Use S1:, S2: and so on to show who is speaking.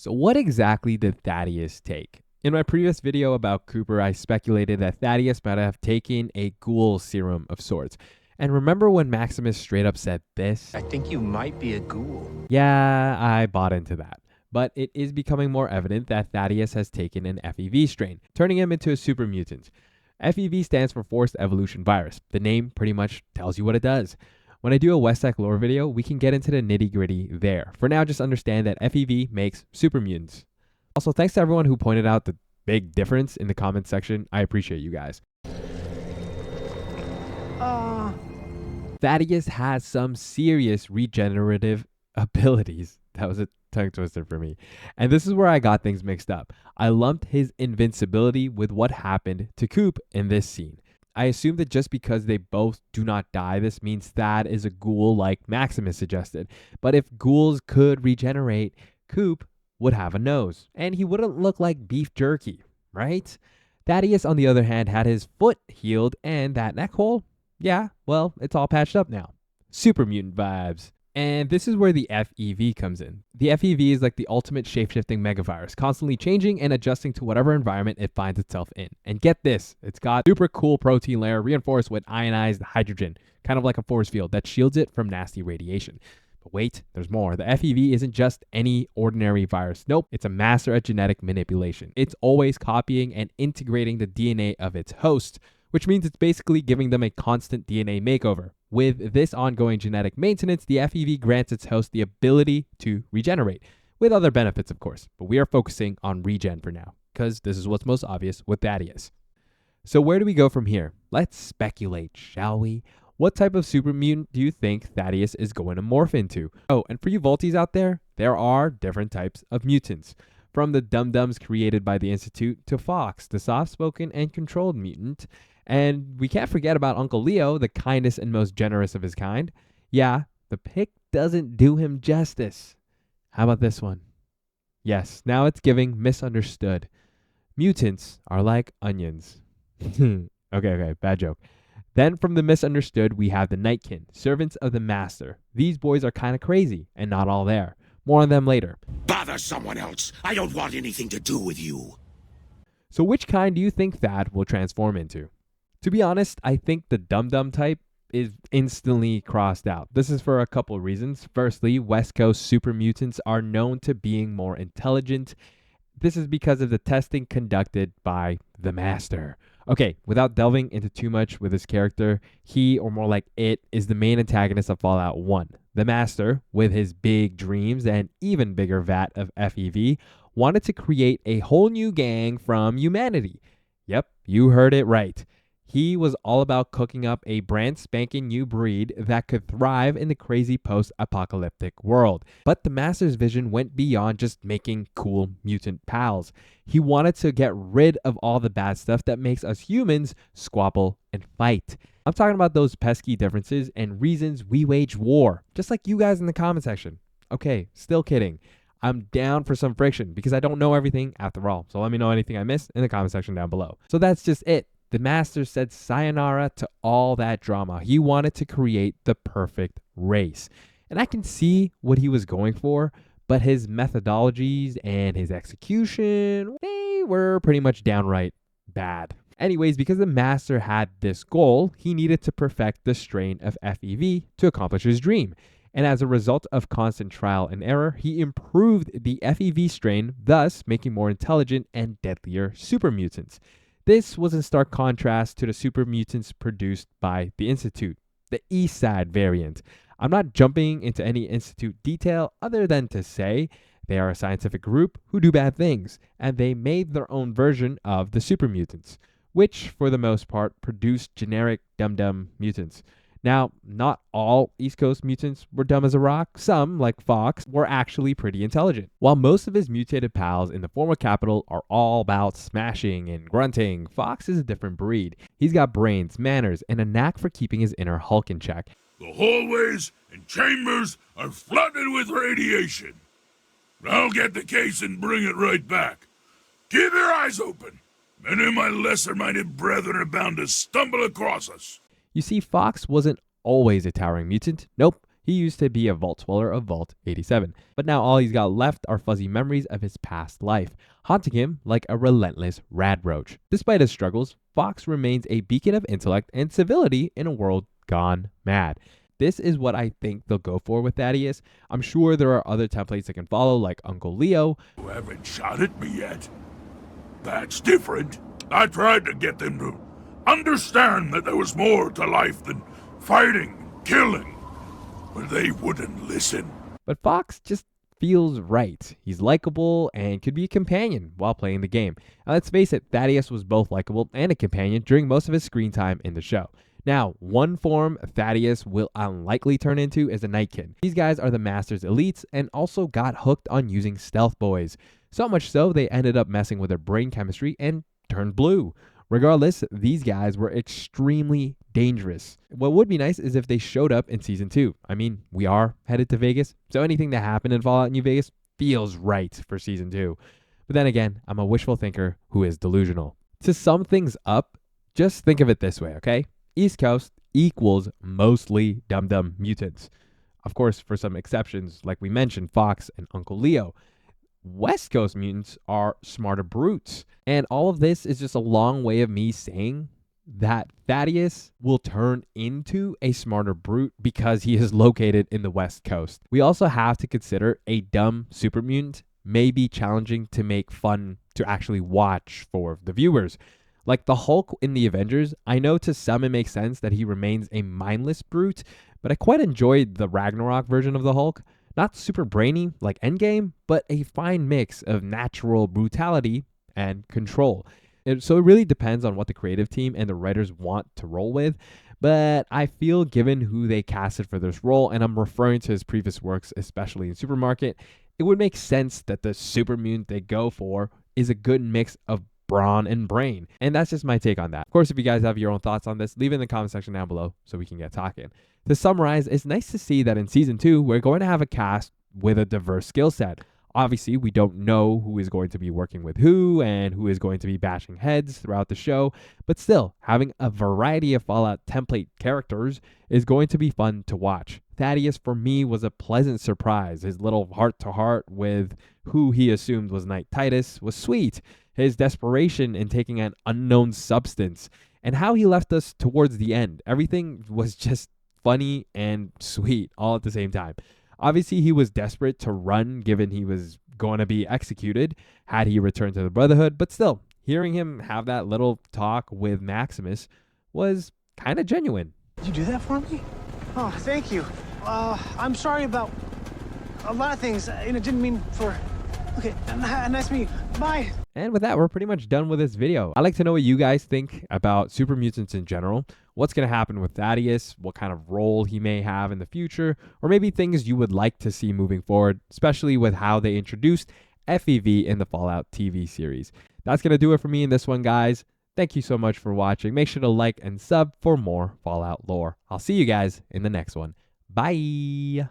S1: So what exactly did Thaddeus take? In my previous video about Cooper, I speculated that Thaddeus might have taken a ghoul serum of sorts. And remember when Maximus straight up said this?
S2: I think you might be a ghoul.
S1: Yeah, I bought into that. But it is becoming more evident that Thaddeus has taken an FEV strain, turning him into a super mutant. FEV stands for Forced Evolution Virus. The name pretty much tells you what it does. When I do a Westsec lore video, we can get into the nitty gritty there. For now, just understand that FEV makes super mutants. Also, thanks to everyone who pointed out the big difference in the comments section. I appreciate you guys. Thaddeus has some serious regenerative abilities. That was a tongue twister for me. And this is where I got things mixed up. I lumped his invincibility with what happened to Coop in this scene. I assume that just because they both do not die, this means Thad is a ghoul like Maximus suggested. But if ghouls could regenerate, Coop would have a nose, and he wouldn't look like beef jerky, right? Thaddeus, on the other hand, had his foot healed, and that neck hole, yeah, well, it's all patched up now. Super mutant vibes. And this is where the FEV comes in. The FEV is like the ultimate shapeshifting megavirus, constantly changing and adjusting to whatever environment it finds itself in. And get this, it's got super cool protein layer reinforced with ionized hydrogen, kind of like a force field that shields it from nasty radiation. But wait, there's more. The FEV isn't just any ordinary virus. Nope, it's a master at genetic manipulation. It's always copying and integrating the DNA of its host, which means it's basically giving them a constant DNA makeover. With this ongoing genetic maintenance, the FEV grants its host the ability to regenerate, with other benefits, of course. But we are focusing on regen for now, because this is what's most obvious with Thaddeus. So where do we go from here? Let's speculate, shall we? What type of super mutant do you think Thaddeus is going to morph into? Oh, and for you Volties out there are different types of mutants. From the dum-dums created by the Institute to Fox, the soft-spoken and controlled mutant. And we can't forget about Uncle Leo, the kindest and most generous of his kind. Yeah, the pic doesn't do him justice. How about this one? Yes, now it's giving misunderstood. Mutants are like onions. Okay, bad joke. Then from the misunderstood, we have the Nightkin, servants of the Master. These boys are kind of crazy, and not all there. More on them later.
S3: Bother someone else. I don't want anything to do with you.
S1: So which kind do you think Thad will transform into? To be honest, I think the dum-dum type is instantly crossed out. This is for a couple reasons. Firstly, West Coast super mutants are known to being more intelligent. This is because of the testing conducted by the Master. Okay, without delving into too much with his character, he, or more like it, is the main antagonist of Fallout 1. The Master, with his big dreams and even bigger vat of FEV, wanted to create a whole new gang from humanity. Yep, you heard it right. He was all about cooking up a brand spanking new breed that could thrive in the crazy post-apocalyptic world. But the Master's vision went beyond just making cool mutant pals. He wanted to get rid of all the bad stuff that makes us humans squabble and fight. I'm talking about those pesky differences and reasons we wage war, just like you guys in the comment section. Okay, still kidding. I'm down for some friction because I don't know everything after all. So let me know anything I missed in the comment section down below. So that's just it. The Master said sayonara to all that drama. He wanted to create the perfect race. And I can see what he was going for, but his methodologies and his execution, they were pretty much downright bad. Anyways, because the Master had this goal, he needed to perfect the strain of FEV to accomplish his dream. And as a result of constant trial and error, he improved the FEV strain, thus making more intelligent and deadlier super mutants. This was in stark contrast to the super mutants produced by the Institute, the East Side variant. I'm not jumping into any Institute detail other than to say they are a scientific group who do bad things, and they made their own version of the super mutants, which for the most part produced generic dum-dum mutants. Now, not all East Coast mutants were dumb as a rock. Some, like Fox, were actually pretty intelligent. While most of his mutated pals in the former capital are all about smashing and grunting, Fox is a different breed. He's got brains, manners, and a knack for keeping his inner Hulk in check.
S3: The hallways and chambers are flooded with radiation. I'll get the case and bring it right back. Keep your eyes open. Many of my lesser-minded brethren are bound to stumble across us.
S1: You see, Fox wasn't always a towering mutant. Nope, He used to be a vault dweller of Vault 87, but now all he's got left are fuzzy memories of his past life, haunting him like a relentless radroach. Despite his struggles, Fox remains a beacon of intellect and civility in a world gone mad. This is what I think they'll go for with Thaddeus. I'm sure there are other templates that can follow, like Uncle Leo.
S3: You haven't shot at me yet. That's different. I tried to get them to understand that there was more to life than fighting and killing, but they wouldn't listen.
S1: But Fox just feels right. He's likable and could be a companion while playing the game. Now, let's face it, Thaddeus was both likable and a companion during most of his screen time in the show. Now, one form Thaddeus will unlikely turn into is a Nightkin. These guys are the Master's elites and also got hooked on using stealth boys. So much so, they ended up messing with their brain chemistry and turned blue. Regardless, these guys were extremely dangerous. What would be nice is if they showed up in Season 2. I mean, we are headed to Vegas, so anything that happened in Fallout New Vegas feels right for Season 2. But then again, I'm a wishful thinker who is delusional. To sum things up, just think of it this way, okay? East Coast equals mostly dum-dum mutants. Of course, for some exceptions, like we mentioned, Fox and Uncle Leo. West Coast mutants are smarter brutes. And all of this is just a long way of me saying that Thaddeus will turn into a smarter brute because he is located in the West Coast. We also have to consider a dumb super mutant may be challenging to make fun to actually watch for the viewers. Like the Hulk in the Avengers, I know to some it makes sense that he remains a mindless brute, but I quite enjoyed the Ragnarok version of the Hulk. Not super brainy like Endgame, but a fine mix of natural brutality and control. So it really depends on what the creative team and the writers want to roll with, but I feel given who they casted for this role, and I'm referring to his previous works, especially in Supermarket, it would make sense that the super mutant they go for is a good mix of brawn and brain. And that's just my take on that. Of course, if you guys have your own thoughts on this, leave it in the comment section down below so we can get talking. To summarize, it's nice to see that in Season 2, we're going to have a cast with a diverse skill set. Obviously, we don't know who is going to be working with who and who is going to be bashing heads throughout the show, but still, having a variety of Fallout template characters is going to be fun to watch. Thaddeus, for me, was a pleasant surprise. His little heart-to-heart with who he assumed was Knight Thaddius was sweet. His desperation in taking an unknown substance, and how he left us towards the end. Everything was just funny and sweet all at the same time. Obviously, he was desperate to run given he was going to be executed had he returned to the Brotherhood, but still, hearing him have that little talk with Maximus was kind of genuine.
S4: Did you do that for me? Oh, thank you. I'm sorry about a lot of things, and it didn't mean for... Okay, nice to meet you. Bye.
S1: And with that, we're pretty much done with this video. I'd like to know what you guys think about super mutants in general. What's going to happen with Thaddeus? What kind of role he may have in the future? Or maybe things you would like to see moving forward, especially with how they introduced FEV in the Fallout TV series. That's going to do it for me in this one, guys. Thank you so much for watching. Make sure to like and sub for more Fallout lore. I'll see you guys in the next one. Bye.